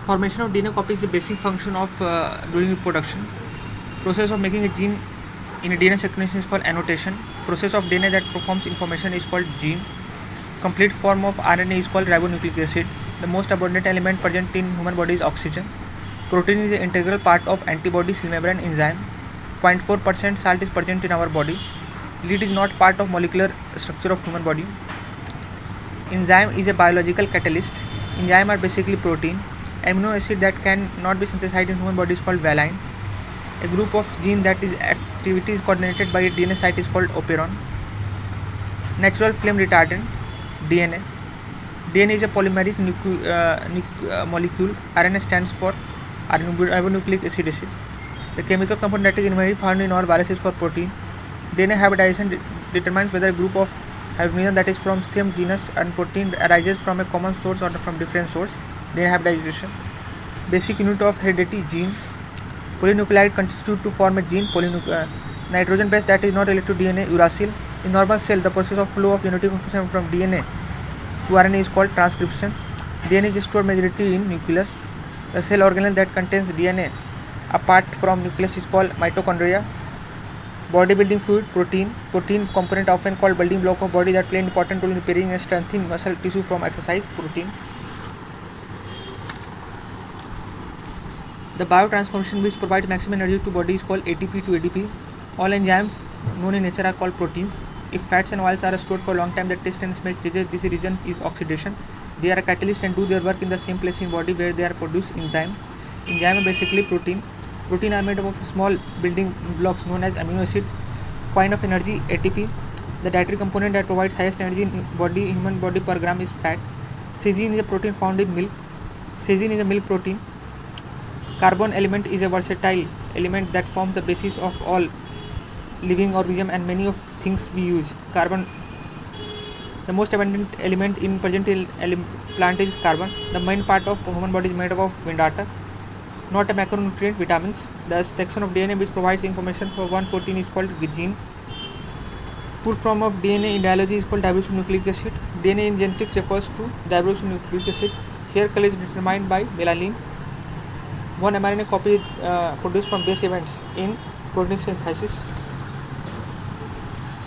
Formation of DNA copy is the basic function of during reproduction. Process of making a gene in a DNA sequence is called annotation. Process of DNA that performs information is called gene. Complete form of RNA is called ribonucleic acid. The most abundant element present in human body is oxygen. Protein is an integral part of antibody, cell membrane, enzyme. 0.4% salt is present in our body. Lead is not part of molecular structure of human body. Enzyme is a biological catalyst. Enzyme are basically protein. Amino acid that can not be synthesized in human body is called valine. A group of gene that is activity is coordinated by a DNA site is called operon. Natural flame retardant, DNA. DNA is a polymeric molecule. RNA stands for ribonucleic acid. The chemical component that is inherently found in all viruses is called protein. DNA hybridization determines whether a group of organisms that is from same genus and protein arises from a common source or from different source. DNA hybridization. Basic unit of heredity, gene. Polynucleotide constitute to form a gene. Nitrogen base that is not related to DNA, uracil. In normal cell, the process of flow of genetic information from DNA to RNA is called transcription. DNA is stored majority in nucleus. The cell organelle that contains DNA apart from nucleus is called mitochondria. Bodybuilding fluid, protein. Protein component often called building block of body that play an important role in repairing and strengthening muscle tissue from exercise. Protein. The biotransformation which provides maximum energy to body is called ATP to ADP. All enzymes known in nature are called proteins. If fats and oils are stored for a long time, the taste and smell changes. This region is oxidation. They are a catalyst and do their work in the same place in body where they are produced. Enzyme are basically protein. Protein are made up of small building blocks known as amino acid. Point of energy, ATP. The dietary component that provides highest energy in human body per gram is fat. Casein is a protein found in milk. Casein is a milk protein. Carbon element is a versatile element that forms the basis of all living organism and many of things we use. Carbon, the most abundant element in present plant is carbon. The main part of human body is made up of wind atom, not a macronutrient, vitamins. The section of DNA which provides information for one protein is called gene. Full form of DNA in biology is called ribonucleic acid. DNA in genetics refers to ribonucleic acid. Hair color is determined by melanin. One mRNA copy is produced from base events in protein synthesis.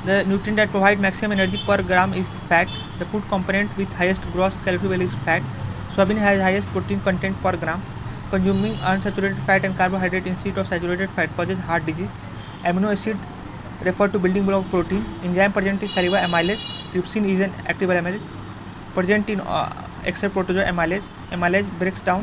The nutrient that provides maximum energy per gram is fat. The food component with highest gross calorie value is fat. Soybean has highest protein content per gram. Consuming unsaturated fat and carbohydrate instead of saturated fat causes heart disease. Amino acid refer to building block of protein. Enzyme present in saliva, amylase. Trypsin is an active amylase present in except proteasome amylase. Amylase breaks down